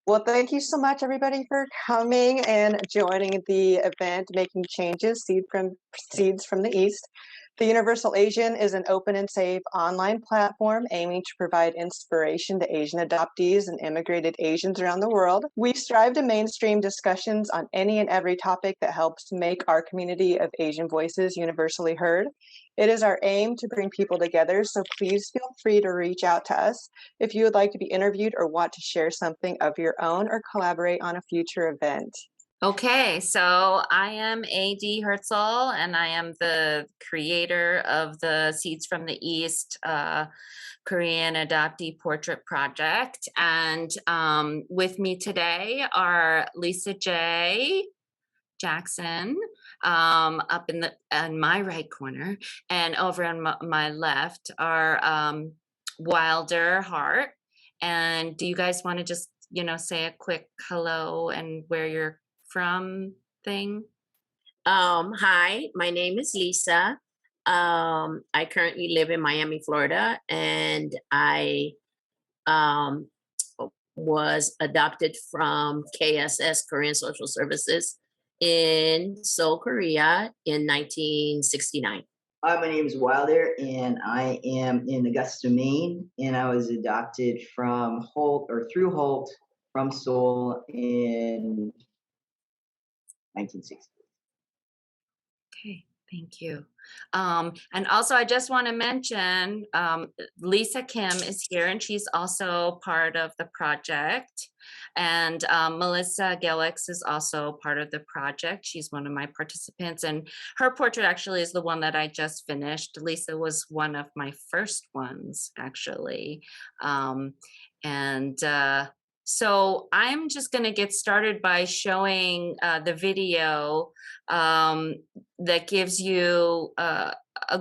Well, thank you so much, everybody, for coming and joining the event, Making Changes, Seeds from the East. The Universal Asian is an open and safe online platform aiming to provide inspiration to Asian adoptees and immigrated Asians around the world. We strive to mainstream discussions on any and every topic that helps make our community of Asian voices universally heard. It is our aim to bring people together, so please feel free to reach out to us if you would like to be interviewed or want to share something of your own or collaborate on a future event. Okay, so I am A.D. Herzel, and I am the creator of the Seeds from the East Korean Adoptee Portrait Project. And with me today are Lisa J. Jackson up in my right corner, and over on my left are Wilder Hart. And do you guys want to just say a quick hello and where you're from thing? Hi, my name is Lisa. I currently live in Miami, Florida, and I um, was adopted from KSS, Korean Social Services, in Seoul, Korea in 1969. Hi, my name is Wilder, and I am in Augusta, Maine, and I was adopted from Holt, or through Holt, from Seoul in 1960. Okay, thank you. And also, I just want to mention Lisa Kim is here, and she's also part of the project. And Melissa Gellix is also part of the project. She's one of my participants, and her portrait actually is the one that I just finished. Lisa was one of my first ones, actually. So I'm just going to get started by showing the video that gives you a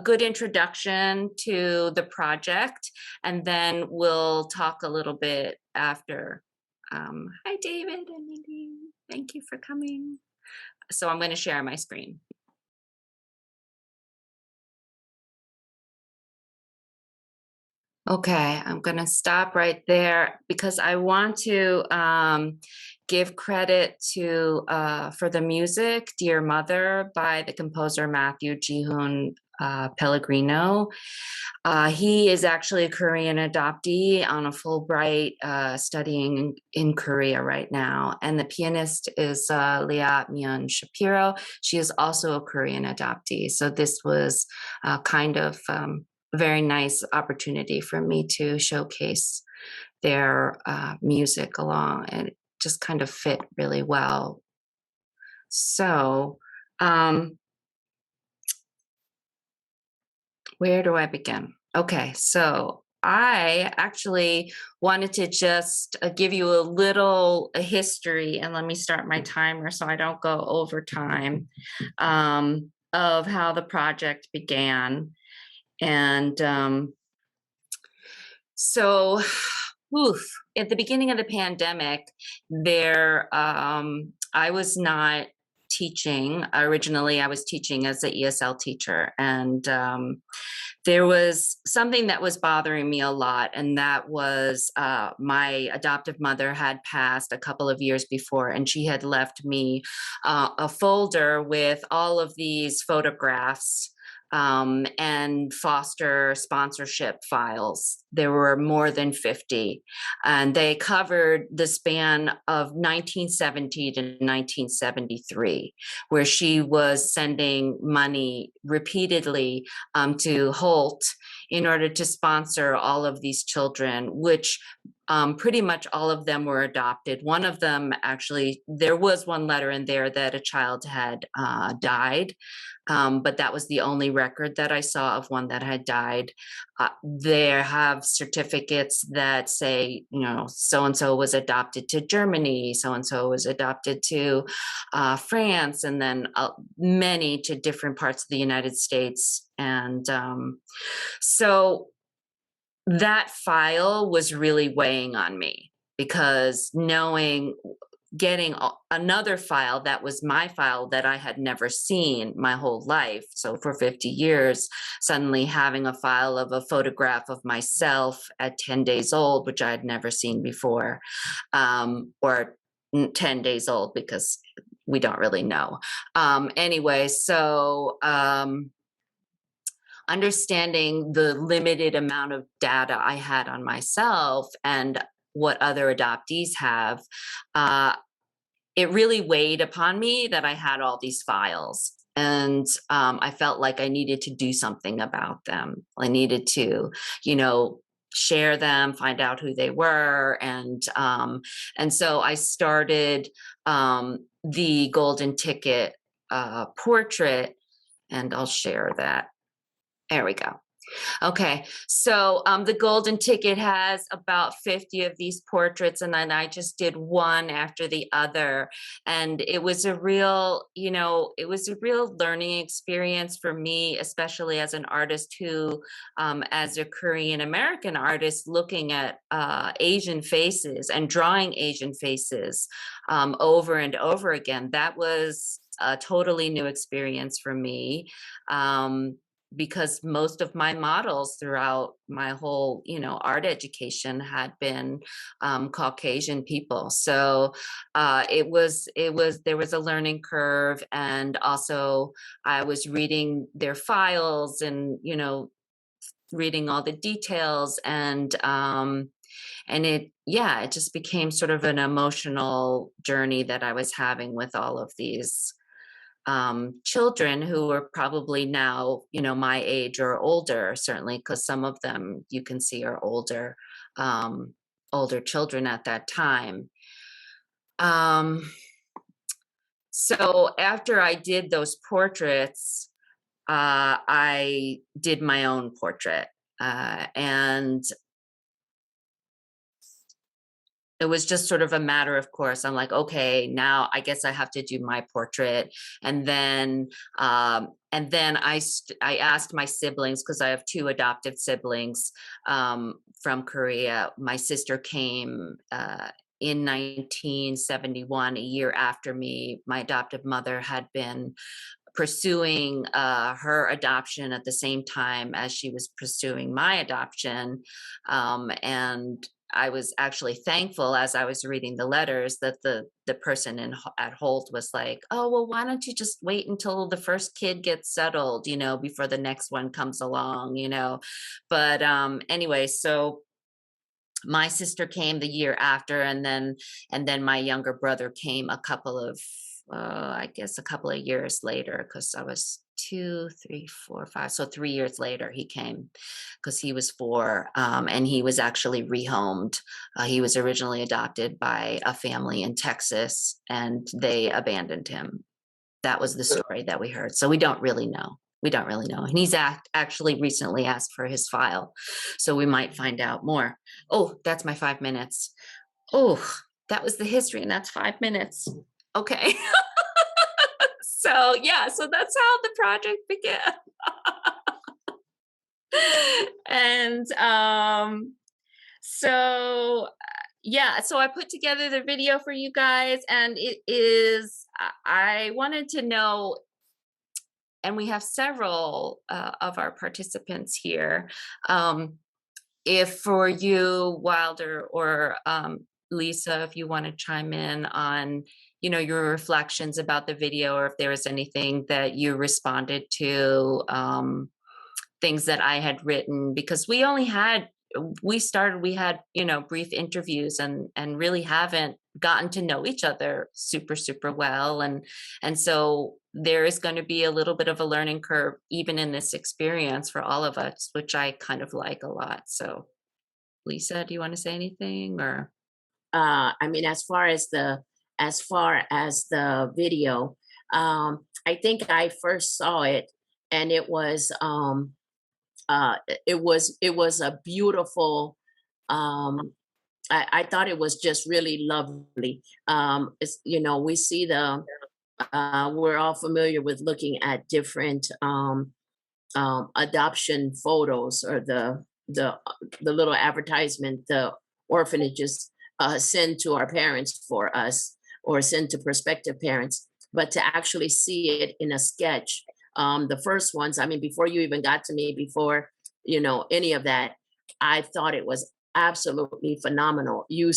good introduction to the project, and then we'll talk a little bit after. Hi, David and Nadine. Thank you for coming. So I'm going to share my screen. Okay, I'm going to stop right there because I want to give credit to for the music "Dear Mother" by the composer Matthew Jihoon Pellegrino. He is actually a Korean adoptee on a Fulbright studying in Korea right now. And the pianist is Leah Myun Shapiro. She is also a Korean adoptee. So this was kind of very nice opportunity for me to showcase their music along, and it just kind of fit really well. So where do I begin? Okay, so I actually wanted to just give you a little history, and let me start my timer so I don't go over time, of how the project began. And so at the beginning of the pandemic, I was not teaching. Originally, I was teaching as an ESL teacher, and there was something that was bothering me a lot, and that was my adoptive mother had passed a couple of years before, and she had left me a folder with all of these photographs and foster sponsorship files. There were more than 50, and they covered the span of 1970 to 1973, where she was sending money repeatedly to Holt in order to sponsor all of these children, which pretty much all of them were adopted. One of them, actually, there was one letter in there that a child had died, but that was the only record that I saw of one that had died. There have certificates that say, so-and-so was adopted to Germany, so-and-so was adopted to France, and then many to different parts of the United States. And so that file was really weighing on me, because knowing getting another file that was my file that I had never seen my whole life. So for 50 years, suddenly having a file of a photograph of myself at 10 days old, which I had never seen before, or 10 days old, because we don't really know. Anyway, so understanding the limited amount of data I had on myself and what other adoptees have, it really weighed upon me that I had all these files. And I felt like I needed to do something about them. I needed to, share them, find out who they were. And so I started the Golden Ticket portrait, and I'll share that. There we go. Okay, so the Golden Ticket has about 50 of these portraits, and then I just did one after the other. And it was a real, learning experience for me, especially as an artist who, as a Korean American artist, looking at Asian faces and drawing Asian faces over and over again. That was a totally new experience for me. Because most of my models throughout my whole, art education had been Caucasian people. So there was a learning curve, and also I was reading their files and, reading all the details, and it just became sort of an emotional journey that I was having with all of these children who are probably now, my age or older, certainly, because some of them you can see are older children at that time. So after I did those portraits, I did my own portrait, and it was just sort of a matter of course. I'm like, okay, now I guess I have to do my portrait. And then I asked my siblings, because I have 2 adoptive siblings from Korea. My sister came in 1971, a year after me. My adoptive mother had been pursuing her adoption at the same time as she was pursuing my adoption. And I was actually thankful, as I was reading the letters, that the person at Holt was like, oh, well, why don't you just wait until the first kid gets settled, before the next one comes along, But anyway, so my sister came the year after, and then my younger brother came a couple of years later, because I was 2, 3, 4, 5. So 3 years later he came, because he was 4, and he was actually rehomed. He was originally adopted by a family in Texas, and they abandoned him. That was the story that we heard. So we don't really know. And he's actually recently asked for his file, so we might find out more. Oh, that's my 5 minutes. Oh, that was the history, and that's 5 minutes. Okay. So that's how the project began. And so I put together the video for you guys, and I wanted to know, and we have several of our participants here, if for you, Wilder, or Lisa, if you want to chime in on, your reflections about the video, or if there was anything that you responded to, things that I had written, because we had brief interviews, and really haven't gotten to know each other super, super well. And so there is going to be a little bit of a learning curve, even in this experience, for all of us, which I kind of like a lot. So Lisa, do you want to say anything? Or as far as the video, I think I first saw it, and it was a beautiful, I thought it was just really lovely. We see we're all familiar with looking at different adoption photos, or the little advertisement the orphanages send to our parents for us. or send to prospective parents, but to actually see it in a sketch. The first ones, I mean, before you even got to me, before, you know, any of that, I thought it was absolutely phenomenal. You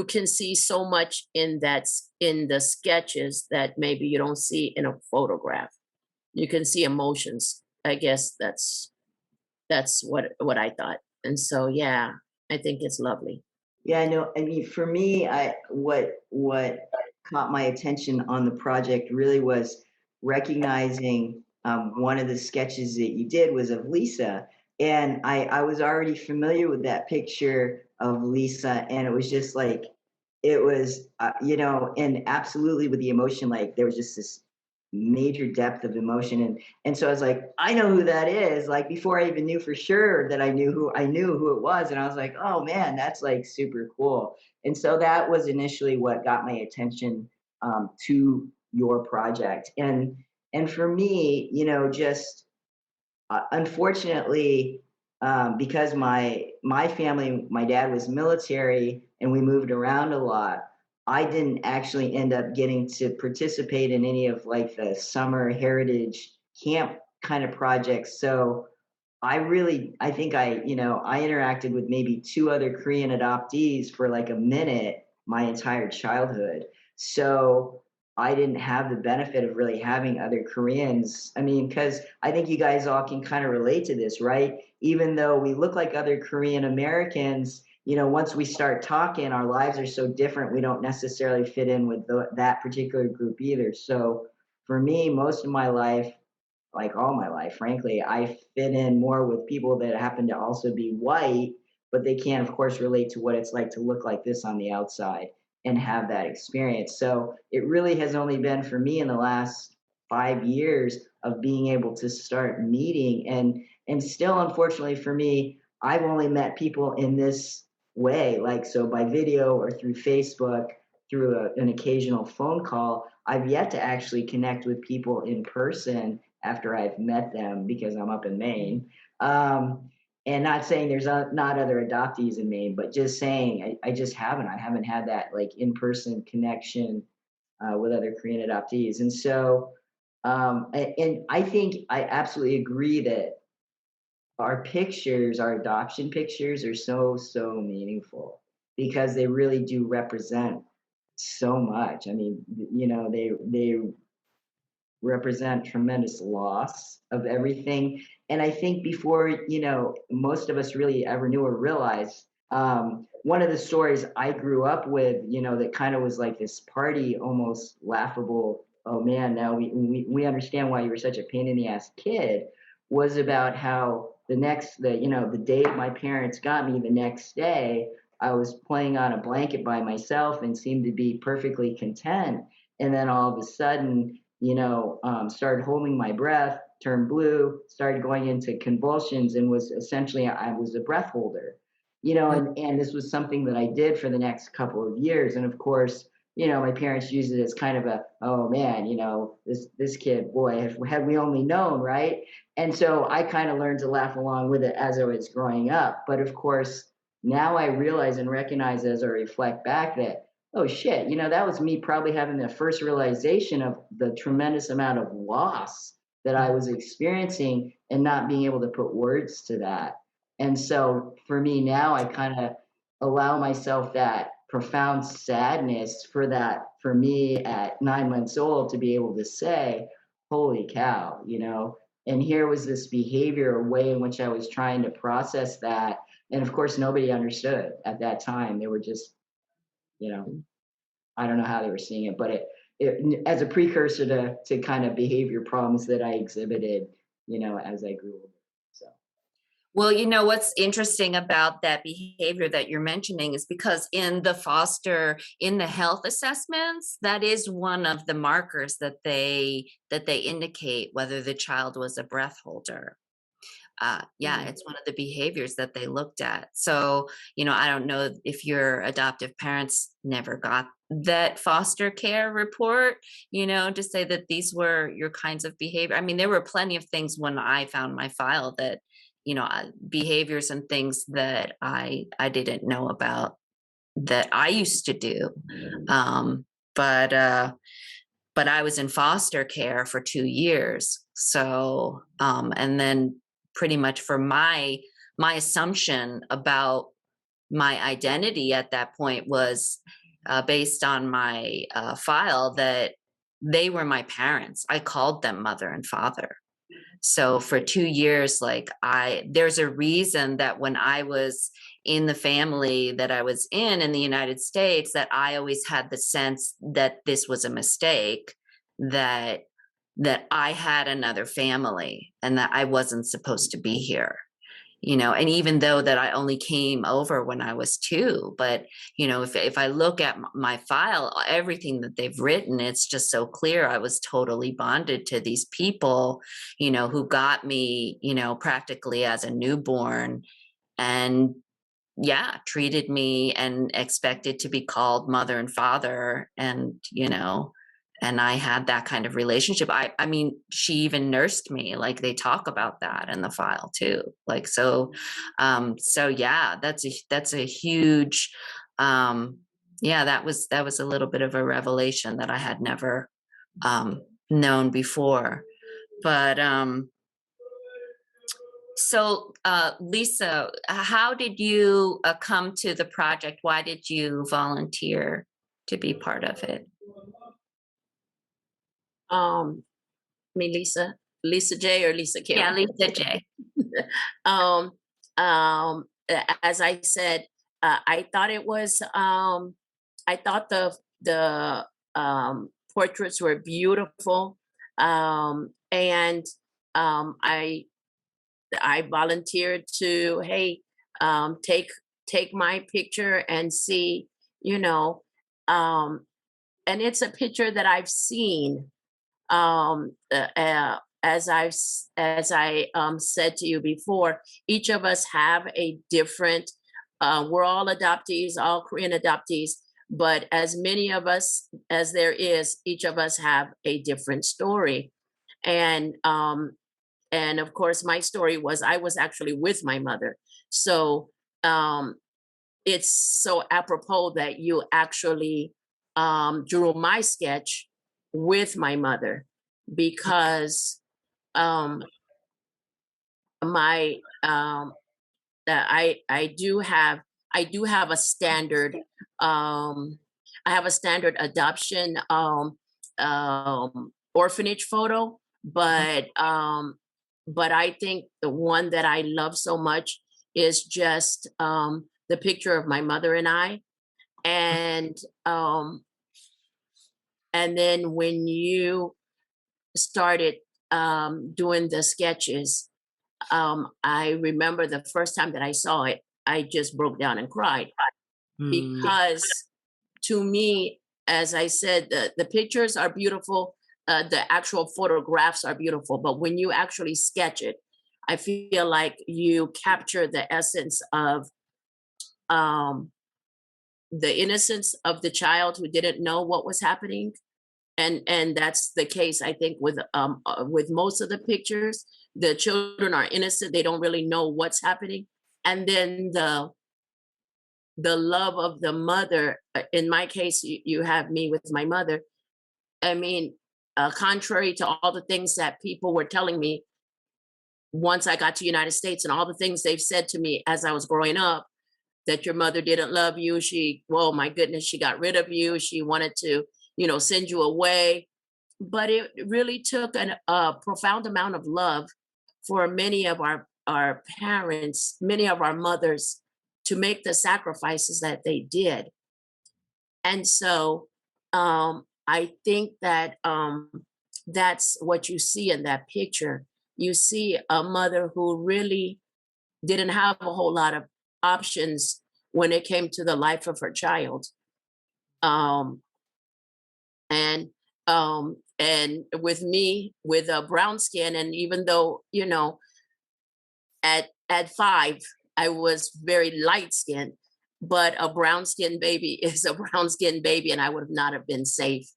can see so much in in the sketches that maybe you don't see in a photograph. You can see emotions. I guess that's what I thought. And so yeah, I think it's lovely. Yeah, I know. I mean, for me, what caught my attention on the project really was recognizing one of the sketches that you did was of Lisa, and I was already familiar with that picture of Lisa, and it was just like it was, you know, and absolutely with the emotion, like there was just this major depth of emotion, and so I was like, I know who that is. Like before I even knew for sure that I knew who it was, and I was like, oh man, that's like super cool. And so that was initially what got my attention to your project, and for me, you know, just unfortunately, because my family, my dad was military, and we moved around a lot. I didn't actually end up getting to participate in any of like the summer heritage camp kind of projects. So I think you know, I interacted with maybe two other Korean adoptees for like a minute my entire childhood. So I didn't have the benefit of really having other Koreans. I mean, because I think you guys all can kind of relate to this, right? Even though we look like other Korean Americans, you know, once we start talking, our lives are so different, we don't necessarily fit in with that particular group either. So for me, most of my life, like all my life, frankly, I fit in more with people that happen to also be white, but they can't, of course, relate to what it's like to look like this on the outside and have that experience. So it really has only been for me in the last 5 years of being able to start meeting, and still, unfortunately for me, I've only met people in this way, like so by video or through Facebook, through an occasional phone call. I've yet to actually connect with people in person after I've met them because I'm up in Maine. And not saying there's not other adoptees in Maine, but just saying I just haven't. I haven't had that like in-person connection with other Korean adoptees. And so, and I think I absolutely agree that our pictures, our adoption pictures are so meaningful because they really do represent so much. I mean, you know, they represent tremendous loss of everything. And I think before, you know, most of us really ever knew or realized, one of the stories I grew up with, you know, that kind of was like this party, almost laughable. Oh man, now we understand why you were such a pain in the ass kid, was about how you know, the day my parents got me, the next day, I was playing on a blanket by myself and seemed to be perfectly content. And then all of a sudden, you know, started holding my breath, turned blue, started going into convulsions, and was essentially, I was a breath holder, you know, and this was something that I did for the next couple of years. And of course, you know, my parents used it as kind of a, oh man, you know, this kid, boy, had we only known, right? And so I kind of learned to laugh along with it as I was growing up. But of course, now I realize and recognize as I reflect back that, oh shit, you know, that was me probably having the first realization of the tremendous amount of loss that I was experiencing and not being able to put words to that. And so for me now, I kind of allow myself that profound sadness for that, for me at 9 months old to be able to say, holy cow, you know, and here was this behavior or way in which I was trying to process that. And of course, nobody understood at that time. They were just, you know, I don't know how they were seeing it, but it as a precursor to kind of behavior problems that I exhibited, you know, as I grew older. So Well, you know, what's interesting about that behavior that you're mentioning is because in the health assessments, that is one of the markers that they indicate whether the child was a breath holder. Yeah, it's one of the behaviors that they looked at. So, you know, I don't know if your adoptive parents never got that foster care report, you know, to say that these were your kinds of behavior. I mean, there were plenty of things when I found my file that, you know, behaviors and things that I didn't know about. that I used to do. But I was in foster care for 2 years. So, and then pretty much for my assumption about my identity at that point was based on my file that they were my parents. I called them mother and father. So for 2 years, like there's a reason that when I was in the family that I was in the United States, that I always had the sense that this was a mistake, that I had another family and that I wasn't supposed to be here. And even though that I only came over when I was 2, but, if I look at my file, everything that they've written, it's just so clear. I was totally bonded to these people, who got me, practically as a newborn, and yeah, treated me and expected to be called mother and father. And I had that kind of relationship. I mean, she even nursed me. Like, they talk about that in the file too. Like, so yeah, that's a huge, yeah, that was a little bit of a revelation that I had never, known before. But, so, Lisa, how did you come to the project? Why did you volunteer to be part of it? Lisa J or Lisa Kim? Yeah, Lisa J. um, as I said, I thought it was, I thought the portraits were beautiful. And I volunteered to, hey, take my picture and see, and it's a picture that I've seen. As I said to you before, each of us have a different. We're all adoptees, all Korean adoptees, but as many of us as there is, each of us have a different story, and of course, my story was I was actually with my mother, so it's so apropos that you actually drew my sketch with my mother, because my I do have a standard, I have a standard adoption orphanage photo, but I think the one that I love so much is just the picture of my mother and I, and then when you started doing the sketches, I remember the first time that I saw it, I just broke down and cried, because to me, as I said, the pictures are beautiful, the actual photographs are beautiful, but when you actually sketch it, I feel like you capture the essence of the innocence of the child who didn't know what was happening. And that's the case, I think, with most of the pictures. The children are innocent; they don't really know what's happening. And then the love of the mother. In my case, you have me with my mother. I mean, contrary to all the things that people were telling me once I got to the United States, and all the things they've said to me as I was growing up, that your mother didn't love you. Well, my goodness, she got rid of you. She wanted to, send you away. But it really took a profound amount of love for many of our parents, many of our mothers, to make the sacrifices that they did. And so I think that that's what you see in that picture. You see a mother who really didn't have a whole lot of options when it came to the life of her child. And with me, with a brown skin, and even though, at 5, I was very light skinned, but a brown skinned baby is a brown skinned baby, and I would not have been safe.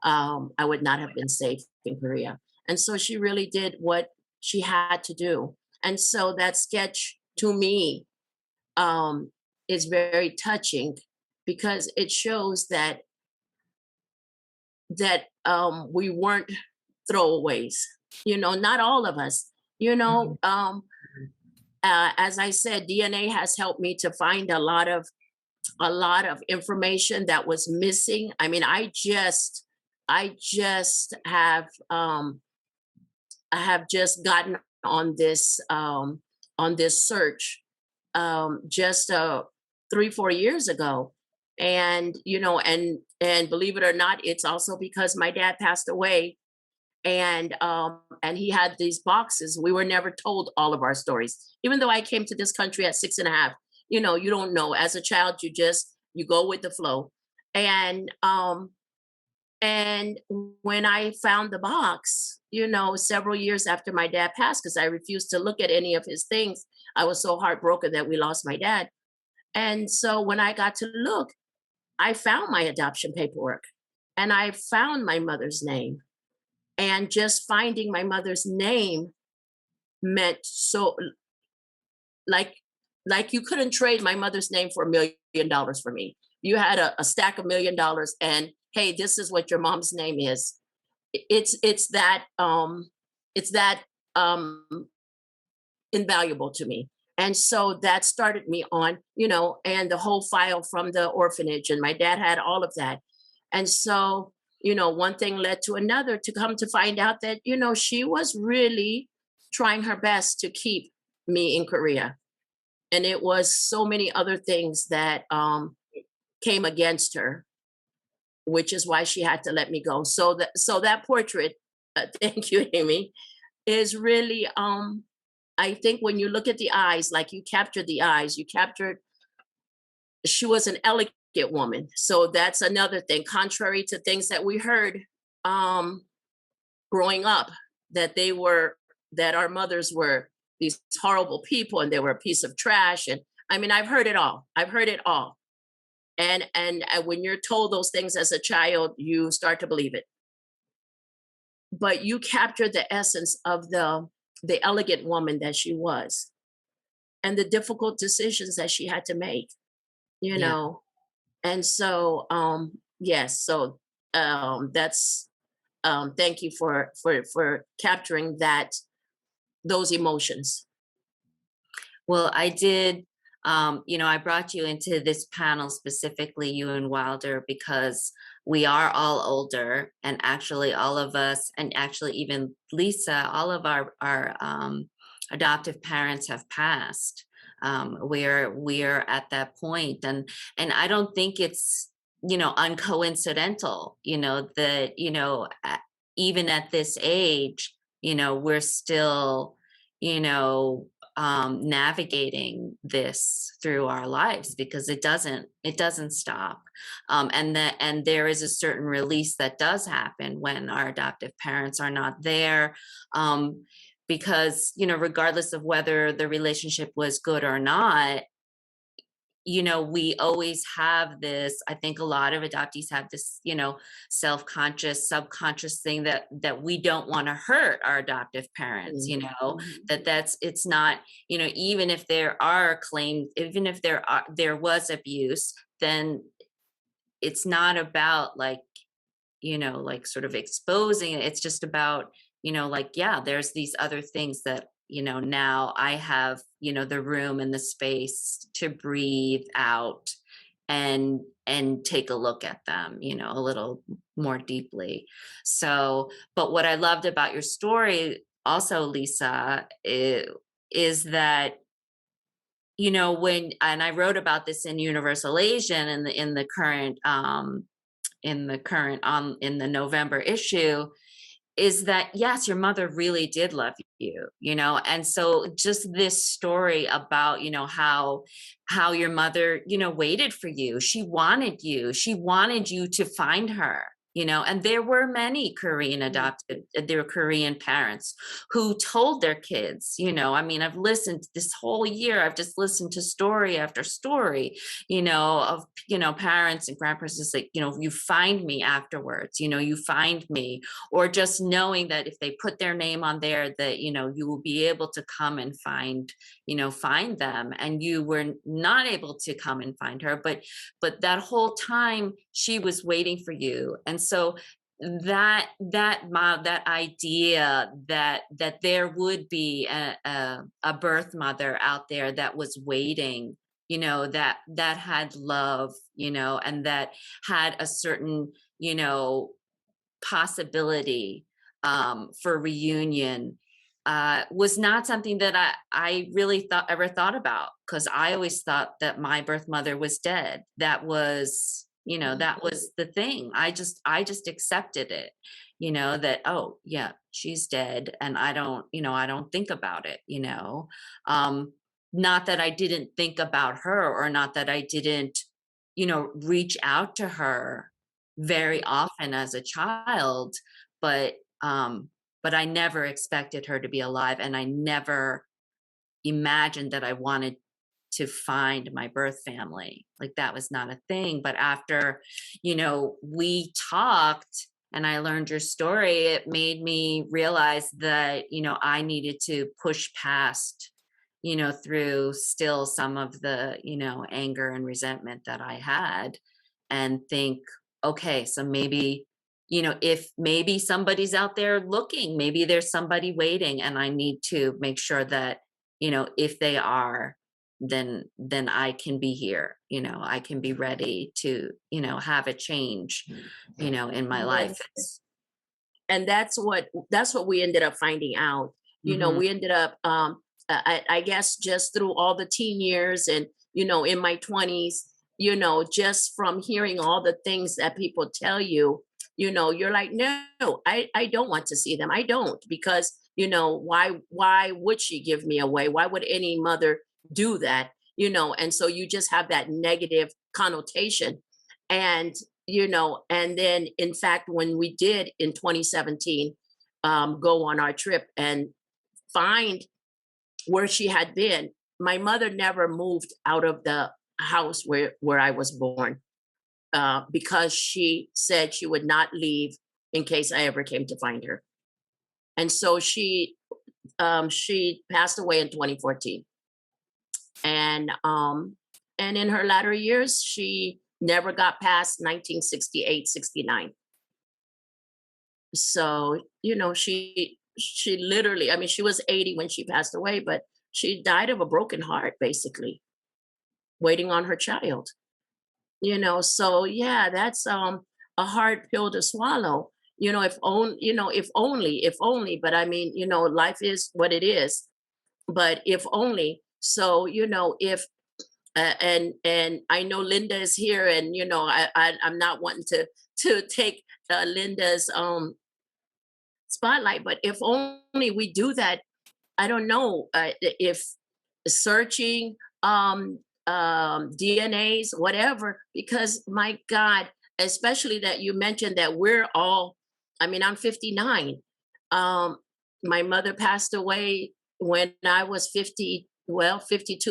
I would not have been safe in Korea. And so she really did what she had to do. And so that sketch to me is very touching, because it shows that we weren't throwaways. You know, not all of us. You know, as I said, DNA has helped me to find a lot of information that was missing. I mean, I just have I have just gotten on this search just 3-4 years ago, and you know, and believe it or not, it's also because my dad passed away, and he had these boxes. We were never told all of our stories, even though I came to this country at 6.5. You know, you don't know. As a child, you go with the flow. And when I found the box, you know, several years after my dad passed, because I refused to look at any of his things, I was so heartbroken that we lost my dad. And so when I got to look, I found my adoption paperwork, and I found my mother's name. And just finding my mother's name meant so, like you couldn't trade my mother's name for $1 million for me. You had a stack of $1 million, and hey, this is what your mom's name is. It's that invaluable to me. And so that started me on, you know, and the whole file from the orphanage, and my dad had all of that. And so, you know, one thing led to another, to come to find out that, you know, she was really trying her best to keep me in Korea. And it was so many other things that came against her, which is why she had to let me go. So that portrait, thank you, Amy, is really, I think when you look at the eyes, like you captured the eyes, she was an elegant woman. So that's another thing, contrary to things that we heard growing up, that our mothers were these horrible people and they were a piece of trash. And I mean, I've heard it all. And when you're told those things as a child, you start to believe it. But you capture the essence of the elegant woman that she was, and the difficult decisions that she had to make, you know. And so yes, so that's thank you for capturing those emotions. Well, I did, you know, I brought you into this panel specifically, you and Wilder, because we are all older, and actually all of us, and actually even Lisa, all of our adoptive parents have passed. We're at that point, and I don't think it's, you know, uncoincidental, you know, that, you know, even at this age, you know, we're still, you know, navigating this through our lives, because it doesn't stop. And there is a certain release that does happen when our adoptive parents are not there. Because, you know, regardless of whether the relationship was good or not, you know, we always have this, I think a lot of adoptees have this, you know, self-conscious, subconscious thing that we don't want to hurt our adoptive parents, you know, it's not, you know, even if there are claims, even if there was abuse, then it's not about, like, you know, like sort of exposing it. It's just about, you know, like, yeah, there's these other things that, you know, now I have, you know, the room and the space to breathe out and take a look at them, you know, a little more deeply. So, but what I loved about your story also, Lisa, is that, you know, and I wrote about this in Universal Asian in the current in the November issue, is that yes, your mother really did love you, you know. And so just this story about, you know, how your mother, you know, waited for you. She wanted you to find her, you know. And there were many there were Korean parents who told their kids, you know, I mean, I've listened this whole year, I've just listened to story after story, you know, of, you know, parents and grandparents just like, you know, you find me afterwards, you know, you find me, or just knowing that if they put their name on there, that, you know, you will be able to come and find, find them, and you were not able to come and find her, but that whole time she was waiting for you. And so that idea that there would be a birth mother out there that was waiting, that had love, and that had a certain, possibility for reunion, was not something that I really ever thought about, because I always thought that my birth mother was dead. That was, that was the thing. I just accepted it, that, oh yeah, she's dead. And I don't think about it, not that I didn't think about her, or not that I didn't, reach out to her very often as a child, but I never expected her to be alive, and I never imagined that I wanted to find my birth family. Like, that was not a thing. But after, we talked and I learned your story, it made me realize that, I needed to push past, through still some of the, anger and resentment that I had, and think, okay, so maybe, if maybe somebody's out there looking, maybe there's somebody waiting, and I need to make sure that, if they are, then I can be here, I can be ready to, have a change, in my life. And that's what we ended up finding out. We ended up, I guess, just through all the teen years and, in my 20s, just from hearing all the things that people tell you, you're like, no, I don't want to see them. I don't, because, why would she give me away? Why would any mother do that? And so you just have that negative connotation. And, and then in fact, when we did in 2017, go on our trip and find where she had been, my mother never moved out of the house where I was born, because she said she would not leave in case I ever came to find her. And so she passed away in 2014. And in her latter years, she never got past 1968, 69. So, she literally, I mean, she was 80 when she passed away, but she died of a broken heart, basically, waiting on her child. So yeah, that's a hard pill to swallow. If only, but I mean, life is what it is. But if only, so if and I know Linda is here, and I'm not wanting to take Linda's spotlight, but if only we do that, I don't know if searching DNAs, whatever, because my God, especially that you mentioned that we're all, I mean, I'm 59. My mother passed away when I was 52,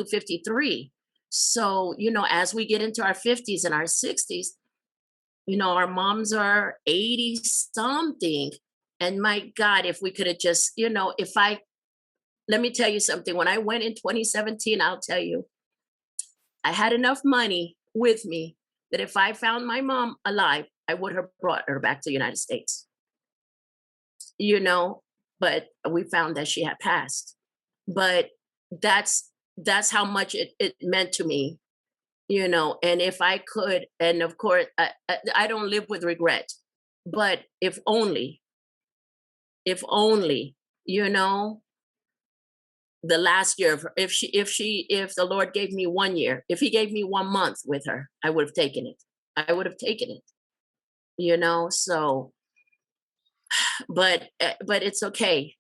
53. So, as we get into our 50s and our 60s, our moms are 80 something. And my God, if we could have just, let me tell you something. When I went in 2017, I'll tell you, I had enough money with me that if I found my mom alive, I would have brought her back to the United States. But we found that she had passed. But that's how much it meant to me, and if I could, and of course, I don't live with regret, but if only, the last year of her, if the Lord gave me 1 year, if he gave me 1 month with her, I would have taken it. So, but it's okay.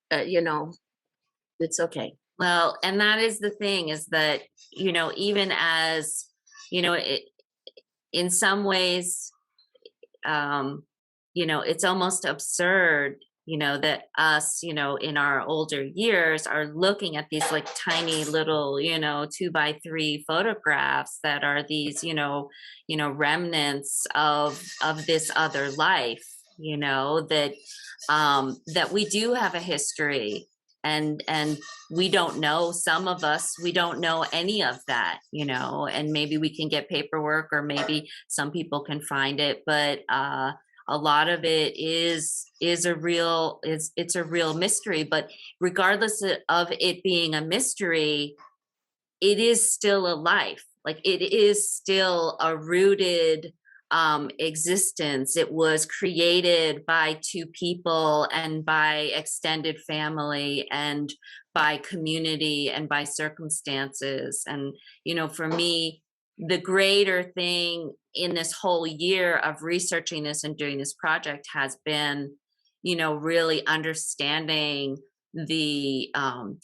It's okay. Well, and that is the thing, is that, even as, in some ways, it's almost absurd, that us, in our older years are looking at these like tiny little, 2x3 photographs that are these, remnants of this other life, that we do have a history, and we don't know, some of us, we don't know any of that, you know, and maybe we can get paperwork, or maybe some people can find it, but a lot of it is a real, it's a real mystery. But regardless of it being a mystery, it is still a life. Like, it is still a rooted existence. It was created by two people, and by extended family, and by community, and by circumstances. And, you know, for me, the greater thing in this whole year of researching this and doing this project has been, you know, really understanding the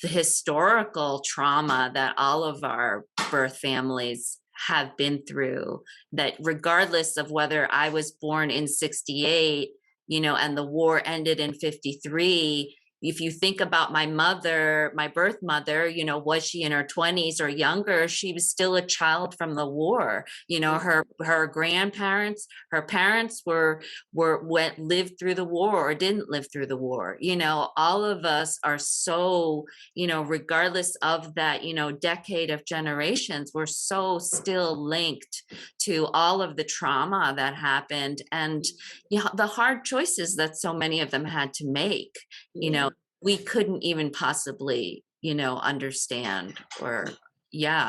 historical trauma that all of our birth families have been through, that regardless of whether I was born in 68, you know, and the war ended in 53, if you think about my mother, my birth mother, you know, was she in her 20s or younger, she was still a child from the war. You know, her grandparents, her parents lived through the war or didn't live through the war. You know, all of us are so, you know, regardless of that, you know, decade of generations, we're so still linked to all of the trauma that happened, and, you know, the hard choices that so many of them had to make, you know, we couldn't even possibly, you know, understand. Or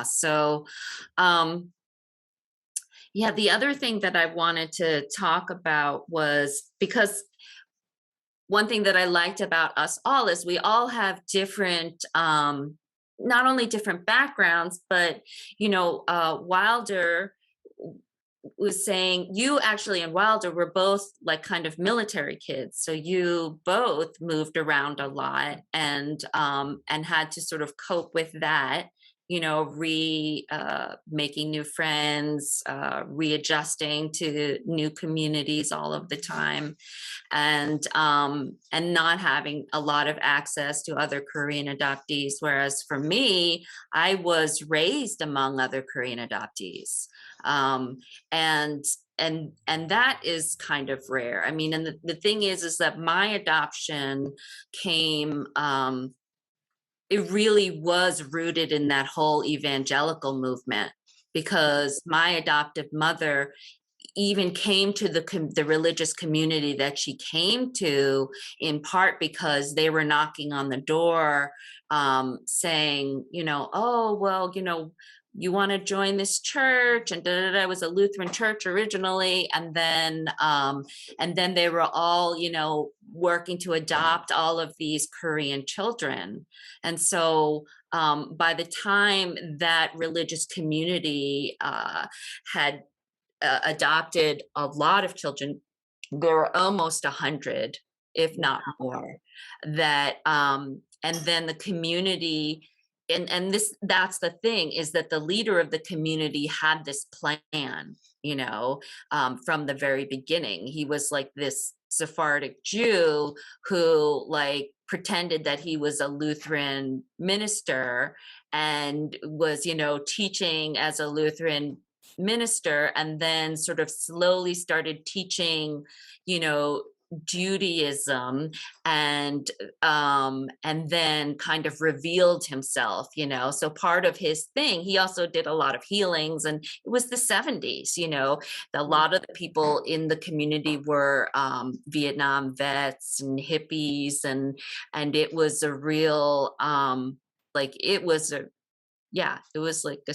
so the other thing that I wanted to talk about was, because one thing that I liked about us all is we all have different, not only different backgrounds, but, you know, Wilder was saying, you actually and Wilder were both like kind of military kids, so you both moved around a lot, and had to sort of cope with that, you know, making new friends, readjusting to new communities all of the time, and not having a lot of access to other Korean adoptees. Whereas for me, I was raised among other Korean adoptees. And that is kind of rare. I mean, and the thing is that my adoption came, it really was rooted in that whole evangelical movement, because my adoptive mother even came to the religious community that she came to, in part because they were knocking on the door, saying, you know, oh, well, you know, you want to join this church, and it was a Lutheran church originally, and then they were all, you know, working to adopt all of these Korean children. And so by the time that religious community had adopted a lot of children, there were almost 100, if not more, that and then the community, and that's the thing, is that the leader of the community had this plan, you know, from the very beginning. He was like this Sephardic Jew who like pretended that he was a Lutheran minister, and was, you know, teaching as a Lutheran minister, and then sort of slowly started teaching, you know, Judaism, and then kind of revealed himself, you know. So part of his thing, he also did a lot of healings, and it was the 70s, you know. A lot of the people in the community were Vietnam vets and hippies, and it was a real like, it was a it was like a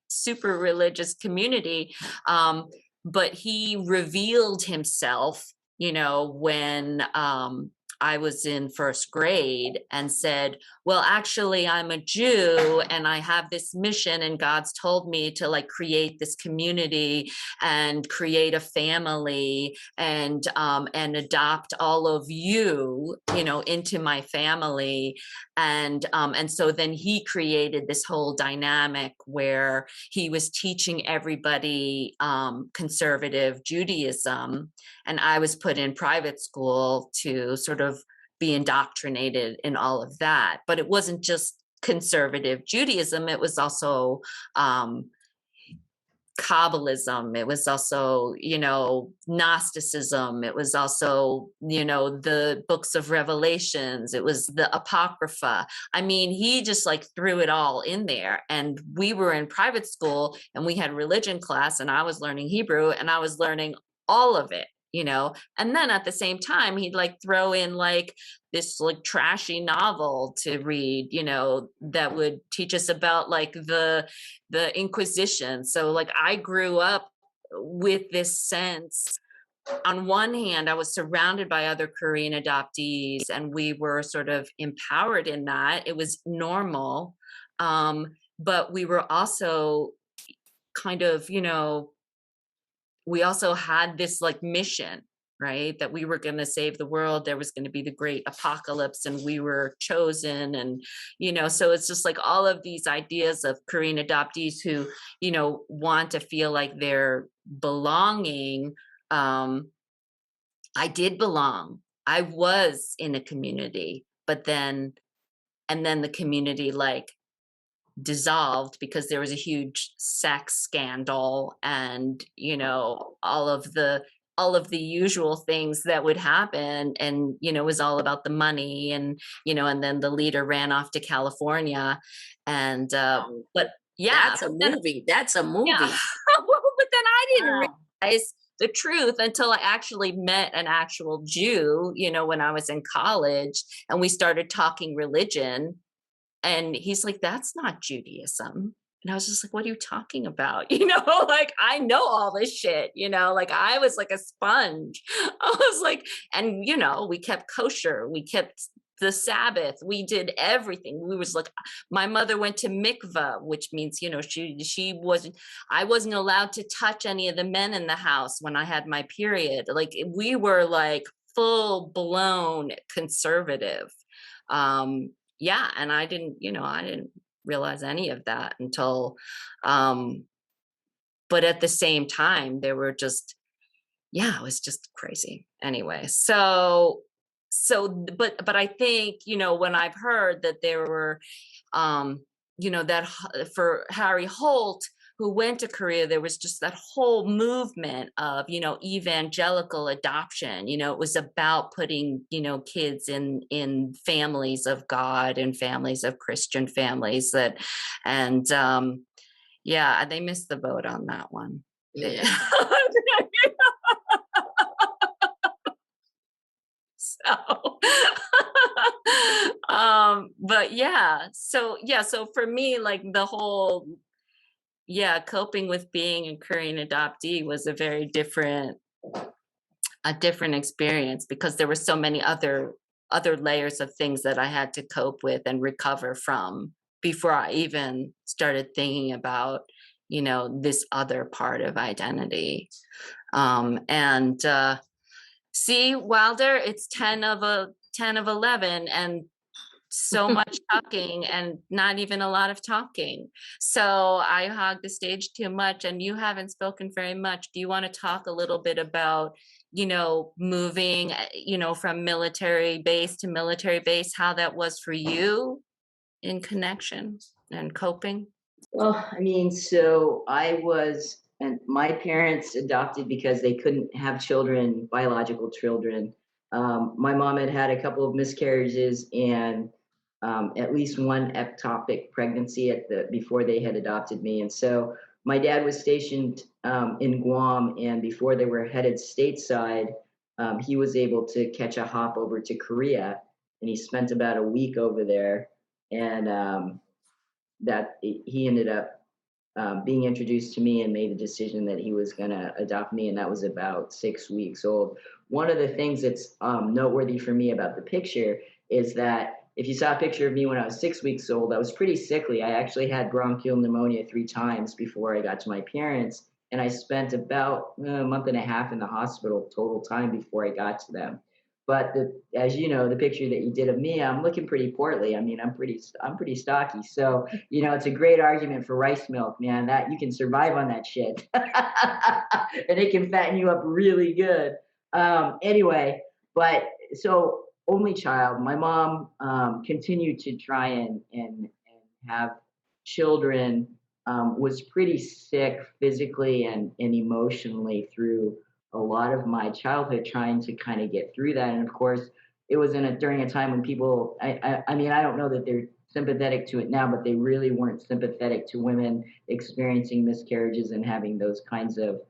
super religious community. But he revealed himself, you know, when I was in first grade, and said, well, actually, I'm a Jew, and I have this mission, and God's told me to like create this community and create a family, and adopt all of you, you know, into my family. And so then he created this whole dynamic where he was teaching everybody conservative Judaism, and I was put in private school to sort of be indoctrinated in all of that. But it wasn't just conservative Judaism, it was also Kabbalism. It was also, Gnosticism. It was also, the books of Revelations. It was the Apocrypha. I mean, he just like threw it all in there. And we were in private school and we had religion class and I was learning Hebrew and I was learning all of it. And then at the same time, he'd like throw in like this like trashy novel to read, that would teach us about like the Inquisition. So like I grew up with this sense. On one hand, I was surrounded by other Korean adoptees and we were sort of empowered in that. It was normal. But we were also kind of, we also had this like mission, right? That we were going to save the world. There was going to be the great apocalypse and we were chosen. And, so it's just like all of these ideas of Korean adoptees who, want to feel like they're belonging. I did belong. I was in a community, and then the community like dissolved because there was a huge sex scandal and all of the usual things that would happen, and it was all about the money, and and then the leader ran off to California, and but yeah, that's a movie. That's a movie. Yeah. But then I didn't realize the truth until I actually met an actual Jew, when I was in college and we started talking religion. And he's like, that's not Judaism. And I was just like, what are you talking about? Like, I know all this shit, like I was like a sponge. I was like, and, we kept kosher. We kept the Sabbath. We did everything. We was like, my mother went to mikvah, which means, I wasn't allowed to touch any of the men in the house when I had my period. Like we were like full blown conservative. Yeah. And I didn't realize any of that until, but at the same time, they were just, it was just crazy anyway. But I think, when I've heard that there were, that for Harry Holt, who went to Korea, there was just that whole movement of, evangelical adoption. It was about putting, kids in families of God and families of Christian families and they missed the boat on that one. Yeah. So for me, like the whole, coping with being a Korean adoptee was a very different experience because there were so many other layers of things that I had to cope with and recover from before I even started thinking about, this other part of identity. See, Wilder, it's 10 of 11 and so much talking and not even a lot of talking. So I hog the stage too much and you haven't spoken very much. Do you want to talk a little bit about, moving, from military base to military base, how that was for you in connection and coping? Well, I mean, so and my parents adopted because they couldn't have children, biological children. My mom had a couple of miscarriages and at least one ectopic pregnancy before they had adopted me. And so my dad was stationed in Guam, and before they were headed stateside, he was able to catch a hop over to Korea, and he spent about a week over there. And that he ended up being introduced to me and made a decision that he was going to adopt me, and that was about 6 weeks old. One of the things that's noteworthy for me about the picture is that if you saw a picture of me when I was 6 weeks old, I was pretty sickly. I actually had bronchial pneumonia 3 times before I got to my parents, and I spent about a month and a half in the hospital total time before I got to them. But as you know, the picture that you did of me, I'm looking pretty portly. I mean, I'm pretty stocky. So, it's a great argument for rice milk, man, that you can survive on that shit. And it can fatten you up really good. Anyway, but so only child, my mom continued to try and have children was pretty sick physically and emotionally through a lot of my childhood, trying to kind of get through that. And of course, it was during a time when people, I mean, I don't know that they're sympathetic to it now, but they really weren't sympathetic to women experiencing miscarriages and having those kinds of,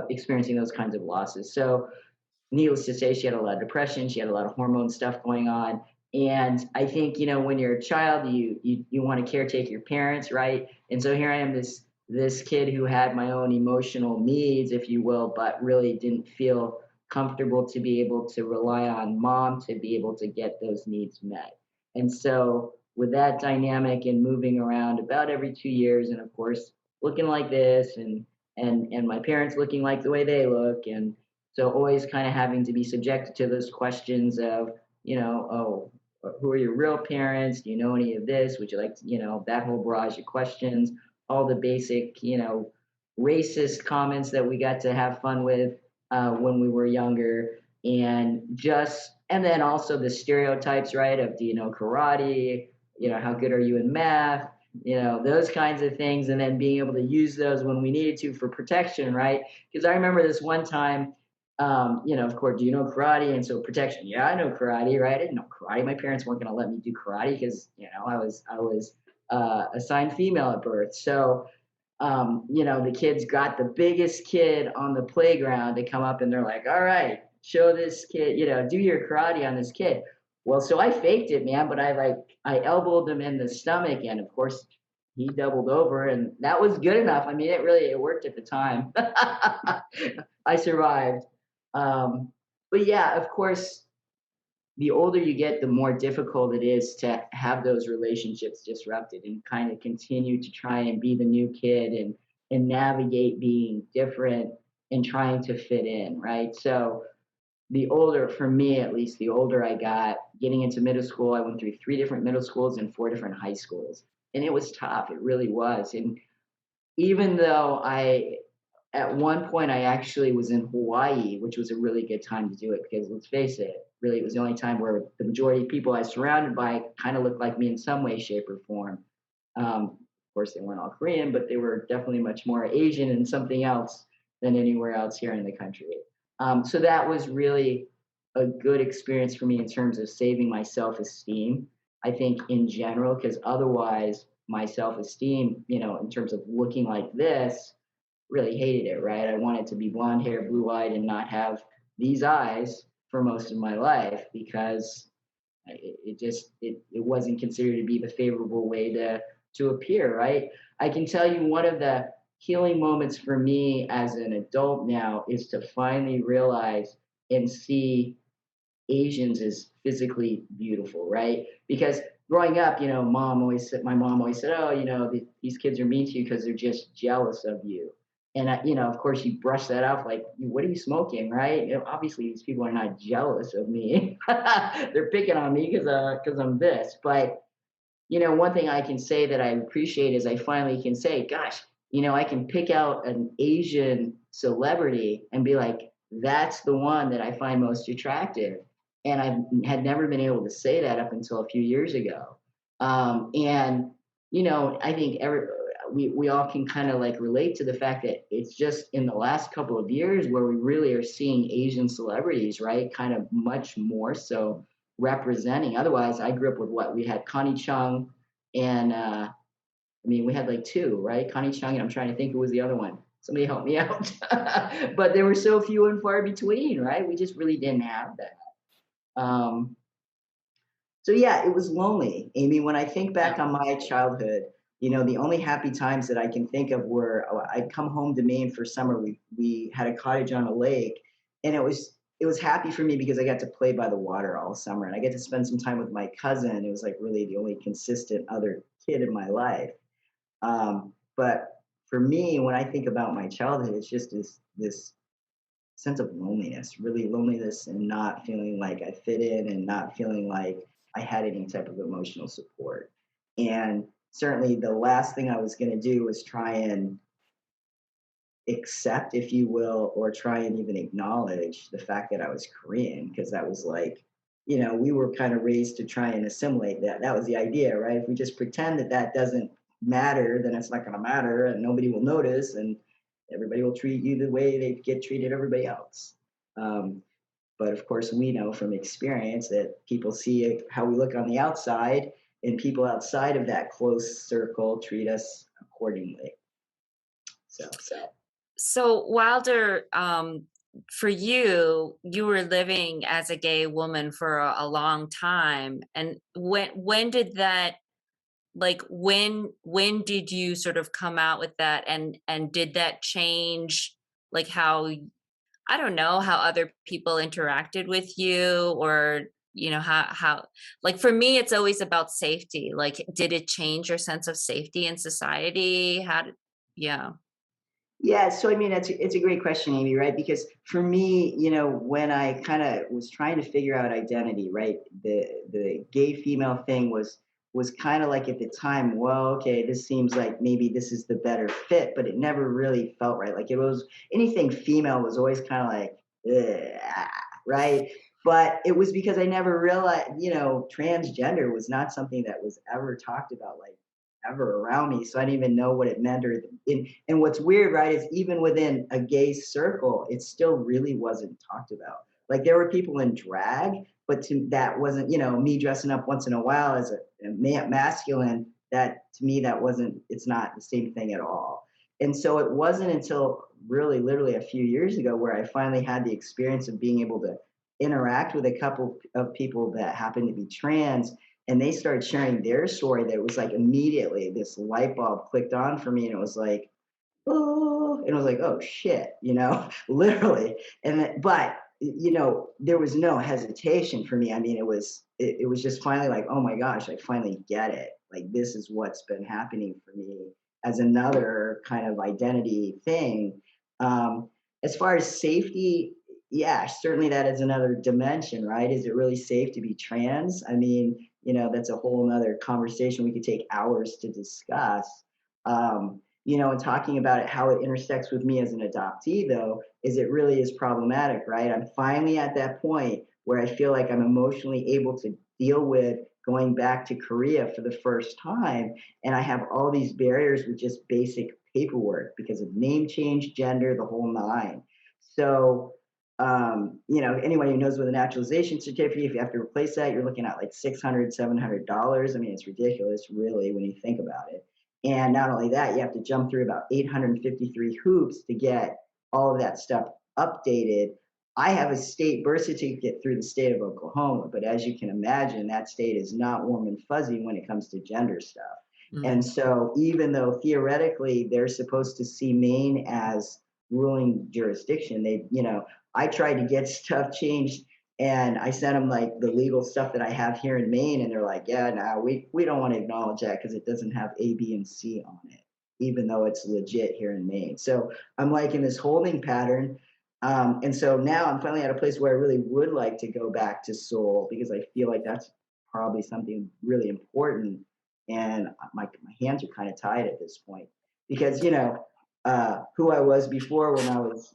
experiencing those kinds of losses. So needless to say, she had a lot of depression. She had a lot of hormone stuff going on. And I think, when you're a child, you want to caretake your parents, right? And so here I am, this kid who had my own emotional needs, if you will, but really didn't feel comfortable to be able to rely on mom to be able to get those needs met. And so with that dynamic and moving around about every 2 years, and of course looking like this, and my parents looking like the way they look, and so always kind of having to be subjected to those questions of, oh, who are your real parents? Do you know any of this? Would you like to, that whole barrage of questions, all the basic, racist comments that we got to have fun with when we were younger. And then also the stereotypes, right? Of, do you know karate? How good are you in math? Those kinds of things. And then being able to use those when we needed to for protection, right? Because I remember this one time, of course, do you know karate? And so protection. Yeah, I know karate, right? I didn't know karate. My parents weren't going to let me do karate because, I was assigned female at birth. So, the kids got the biggest kid on the playground to come up and they're like, all right, show this kid, do your karate on this kid. Well, so I faked it, man, but I elbowed him in the stomach, and of course he doubled over, and that was good enough. I mean, it worked at the time. I survived. But yeah, of course, the older you get, the more difficult it is to have those relationships disrupted and kind of continue to try and be the new kid and navigate being different and trying to fit in, right? So for me at least, the older I got, getting into middle school, I went through 3 different middle schools and 4 different high schools. And it was tough. It really was. And even though at one point, I actually was in Hawaii, which was a really good time to do it because, let's face it, really it was the only time where the majority of people I was surrounded by kind of looked like me in some way, shape, or form. Of course, they weren't all Korean, but they were definitely much more Asian and something else than anywhere else here in the country. So that was really a good experience for me in terms of saving my self-esteem, I think, in general, because otherwise my self-esteem, in terms of looking like this, really hated it, right? I wanted to be blonde hair, blue eyed, and not have these eyes for most of my life because it wasn't considered to be the favorable way to appear, right? I can tell you one of the healing moments for me as an adult now is to finally realize and see Asians as physically beautiful, right? Because growing up, my mom always said, oh, these kids are mean to you because they're just jealous of you. And, of course, you brush that off like, what are you smoking, right? Obviously, these people are not jealous of me. They're picking on me because I'm this. But, one thing I can say that I appreciate is I finally can say, gosh, I can pick out an Asian celebrity and be like, that's the one that I find most attractive. And I had never been able to say that up until a few years ago. And, I think we all can kind of relate to the fact that it's just in the last couple of years where we really are seeing Asian celebrities, right? Kind of much more so representing. Otherwise, I grew up with we had Connie Chung and, we had 2, right? Connie Chung, and I'm trying to think who was the other one. Somebody help me out. But there were so few and far between, right? We just really didn't have that. So yeah, it was lonely, Amy. When I think back on my childhood, the only happy times that I can think of were I'd come home to Maine for summer. We had a cottage on a lake, and it was happy for me because I got to play by the water all summer, and I get to spend some time with my cousin. It was really the only consistent other kid in my life. But for me, when I think about my childhood, it's just this sense of loneliness, really loneliness, and not feeling like I fit in and not feeling like I had any type of emotional support. And certainly the last thing I was going to do was try and accept, if you will, or try and even acknowledge the fact that I was Korean, because that was we were kind of raised to try and assimilate that. That was the idea, right? If we just pretend that doesn't matter, then it's not going to matter and nobody will notice and everybody will treat you the way they get treated everybody else. But of course, we know from experience that people see how we look on the outside, and people outside of that close circle treat us accordingly. So Wilder, for you, you were living as a gay woman for a long time, and when did that, like, when did you sort of come out with that, and did that change, like, how, I don't know, how other people interacted with you, or, you know, how, like, for me, it's always about safety. Like, did it change your sense of safety in society? Yeah. Yeah, so I mean, it's a great question, Amy, right? Because for me, when I kind of was trying to figure out identity, right, the gay female thing was kind of like at the time, well, okay, this seems like maybe this is the better fit, but it never really felt right. Like it was anything female was always kind of like, "Ugh," right? But it was because I never realized, transgender was not something that was ever talked about, like ever around me. So I didn't even know what it meant. And what's weird, right, is even within a gay circle, it still really wasn't talked about. Like there were people in drag, but that wasn't, me dressing up once in a while as a masculine. That to me, that wasn't. It's not the same thing at all. And so it wasn't until really, literally a few years ago where I finally had the experience of being able to interact with a couple of people that happened to be trans, and they started sharing their story, that it was like immediately this light bulb clicked on for me, and it was like, oh, and it was like, oh shit, literally. But there was no hesitation for me. I mean, it was just finally like, oh my gosh, I finally get it. Like this is what's been happening for me as another kind of identity thing. As far as safety, yeah, certainly that is another dimension, right? Is it really safe to be trans? I mean, that's a whole nother conversation we could take hours to discuss. And talking about it, how it intersects with me as an adoptee, though, is it really is problematic, right? I'm finally at that point where I feel like I'm emotionally able to deal with going back to Korea for the first time. And I have all these barriers with just basic paperwork because of name change, gender, the whole nine. So, anyone who knows with a naturalization certificate, if you have to replace that, you're looking at like $600, $700. I mean, it's ridiculous, really, when you think about it. And not only that, you have to jump through about 853 hoops to get all of that stuff updated. I have a state birth certificate through the state of Oklahoma, but as you can imagine, that state is not warm and fuzzy when it comes to gender stuff. Mm-hmm. And so even though theoretically they're supposed to see Maine as ruling jurisdiction, I tried to get stuff changed, and I sent them like the legal stuff that I have here in Maine, and they're like, yeah, no, we don't want to acknowledge that because it doesn't have A, B, and C on it, even though it's legit here in Maine. So I'm like in this holding pattern. And so now I'm finally at a place where I really would like to go back to Seoul, because I feel like that's probably something really important. And my hands are kind of tied at this point because, who I was before when I was,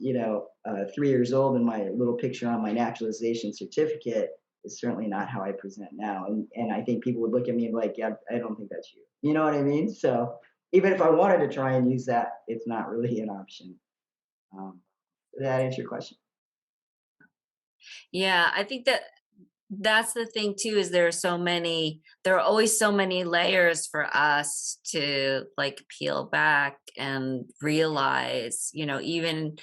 3 years old, and my little picture on my naturalization certificate is certainly not how I present now. And I think people would look at me and be like, yeah, I don't think that's you. You know what I mean? So even if I wanted to try and use that, it's not really an option. Did that answer your question? Yeah, I think that's the thing too, is there are always so many layers for us to like peel back and realize, even,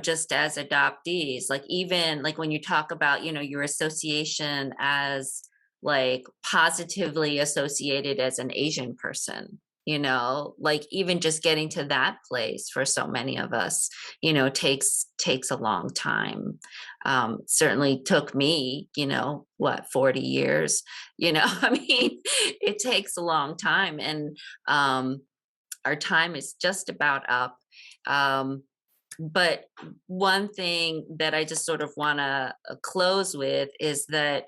just as adoptees, like even like when you talk about, your association as like positively associated as an Asian person, like even just getting to that place for so many of us, takes a long time. Certainly took me, 40 years, I mean, it takes a long time, and our time is just about up. But one thing that I just sort of want to close with is that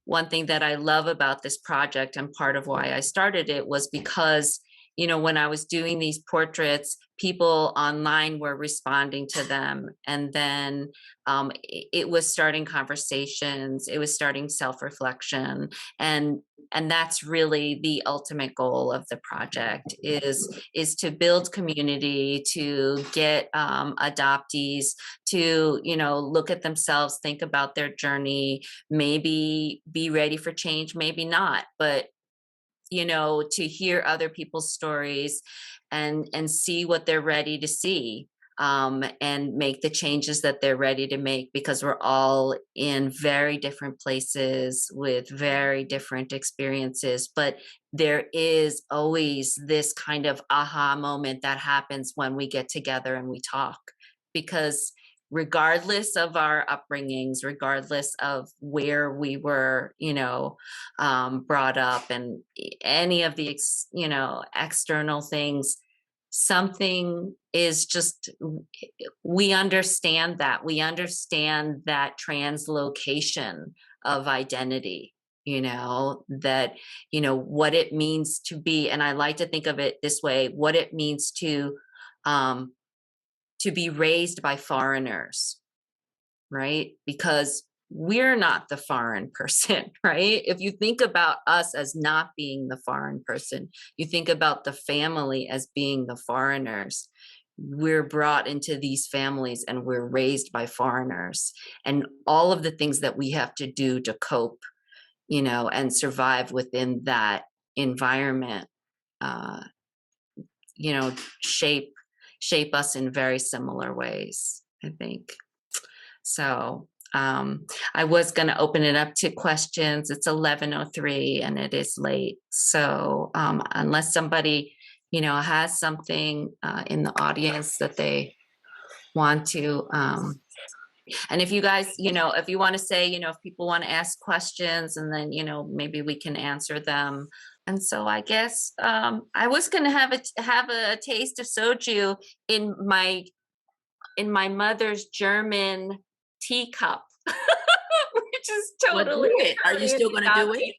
one thing that I love about this project, and part of why I started it, was because when I was doing these portraits, people online were responding to them. And then it was starting conversations, it was starting self-reflection. And And that's really the ultimate goal of the project is to build community, to get adoptees to, look at themselves, think about their journey, maybe be ready for change, maybe not, but to hear other people's stories and see what they're ready to see, and make the changes that they're ready to make, because we're all in very different places with very different experiences. But there is always this kind of aha moment that happens when we get together and we talk, because regardless of our upbringings, regardless of where we were, brought up, and any of the, external things, something is just, we understand that translocation of identity, that, what it means to be, and I like to think of it this way, what it means to be raised by foreigners, right? Because we're not the foreign person, right? If you think about us as not being the foreign person, you think about the family as being the foreigners. We're brought into these families and we're raised by foreigners, and all of the things that we have to do to cope, and survive within that environment, shape us in very similar ways, I think. So I was going to open it up to questions. It's 11:03 and it is late. So unless somebody, has something in the audience that they want to, and if you guys, if you want to say, if people want to ask questions, and then, maybe we can answer them. And so I guess I was going to have a taste of soju in my mother's German teacup, which is totally. Well, do it. Are you still going to do it?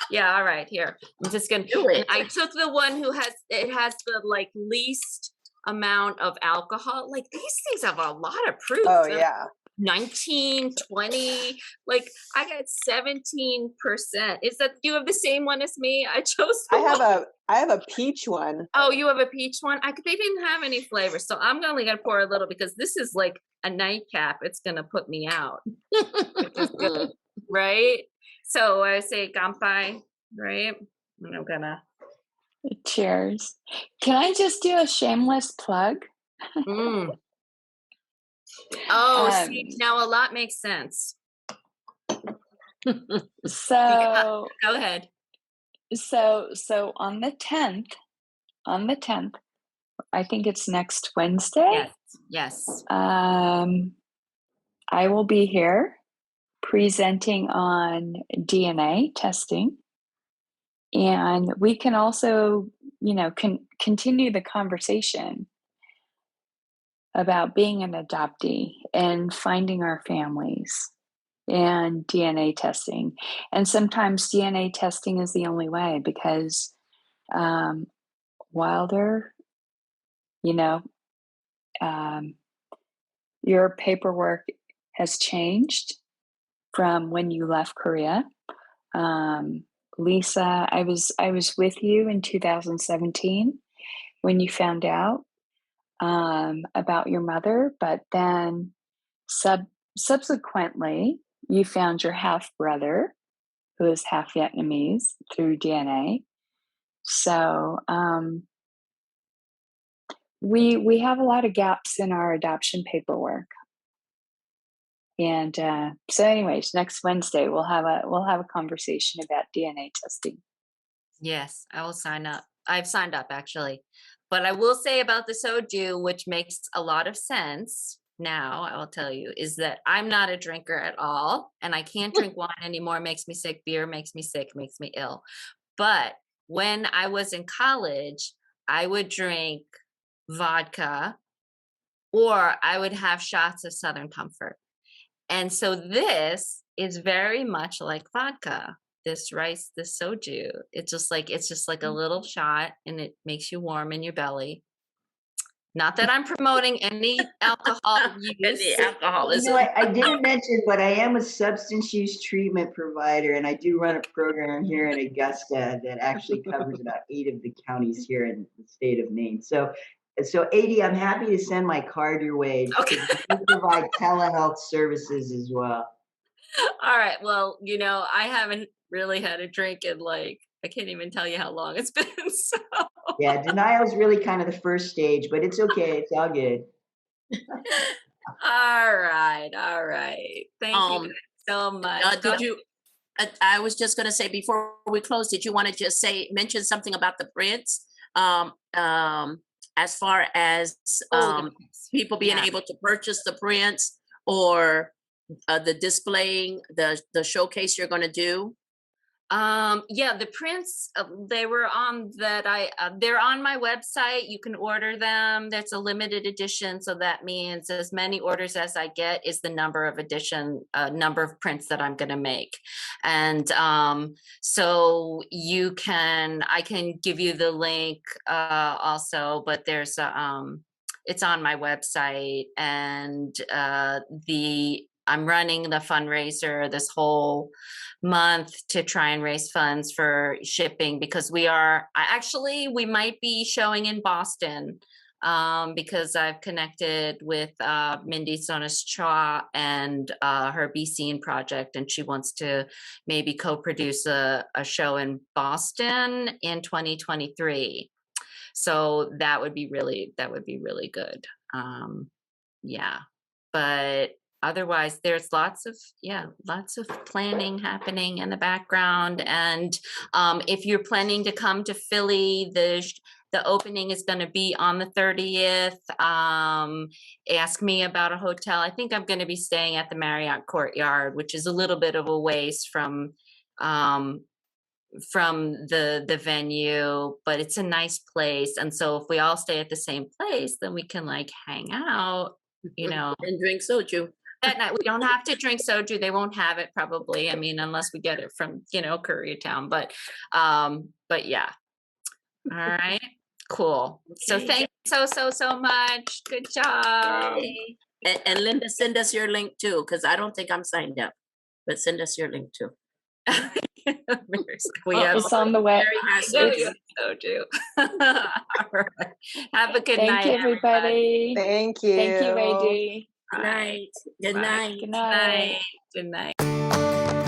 Yeah. All right. Here, I'm just going to do it. I took the one who has the least amount of alcohol. Like, these things have a lot of proof. Oh yeah. 19, 20, like I got 17%. Is that, do you have the same one as me? I chose I have a peach one. Oh, you have a peach one? They didn't have any flavor, so I'm only gonna pour a little, because this is like a nightcap. It's gonna put me out. Which is good, right? So I say kanpai, right? And I'm gonna cheers. Can I just do a shameless plug? Oh, see, now a lot makes sense. So go ahead. So on the 10th, I think it's next Wednesday. Yes. I will be here presenting on DNA testing, and we can also, continue the conversation about being an adoptee and finding our families, and DNA testing. And sometimes DNA testing is the only way, because Wilder, your paperwork has changed from when you left Korea. Lisa, I was with you in 2017 when you found out about your mother, but then subsequently you found your half brother, who is half Vietnamese, through DNA. So we have a lot of gaps in our adoption paperwork. And so anyways, next Wednesday we'll have a conversation about DNA testing. Yes, I will sign up. I've signed up, actually. But I will say about the soju, which makes a lot of sense now, I will tell you, is that I'm not a drinker at all, and I can't drink wine anymore. It makes me sick. Beer makes me sick, makes me ill. But when I was in college, I would drink vodka, or I would have shots of Southern Comfort. And so this is very much like vodka. This rice, this soju, it's just like a little shot, and it makes you warm in your belly. Not that I'm promoting any alcohol use. The alcoholism. I didn't mention, but I am a substance use treatment provider, and I do run a program here in Augusta that actually covers about 8 of the counties here in the state of Maine. So AD, I'm happy to send my card your way. Okay. We provide telehealth services as well. All right. Well, I haven't really had a drink in I can't even tell you how long it's been. So. Yeah, denial is really kind of the first stage, but it's okay. It's all good. All right. Thank you guys so much. I was just going to say before we close, did you want to just mention something about the prints? As far as people being able to purchase the prints, or the displaying, the showcase you're going to do? The prints, they were on they're on my website. You can order them. That's a limited edition. So that means as many orders as I get is the number of prints that I'm going to make. And, so I can give you the link, also, but there's, it's on my website, and, I'm running the fundraiser this whole month to try and raise funds for shipping, because we might be showing in Boston, because I've connected with Mindy Sonis-Cha and her Be Seen project, and she wants to maybe co-produce a show in Boston in 2023. So that would be really good. But otherwise, there's lots of planning happening in the background. And if you're planning to come to Philly, the opening is going to be on the 30th. Ask me about a hotel. I think I'm going to be staying at the Marriott Courtyard, which is a little bit of a ways from the venue, but it's a nice place. And so if we all stay at the same place, then we can hang out, and drink soju. That night. We don't have to drink soju. They won't have it probably. I mean, unless we get it from, Koreatown, but yeah. All right. Cool. Okay. So thank you so much. Good job. And Linda, send us your link too, because I don't think I'm signed up, but send us your link too. It's on the way. Soju. All right. Have a good night. Thank you, everybody. Thank you. Thank you, AD. Good night. Good night. Good night. Good night.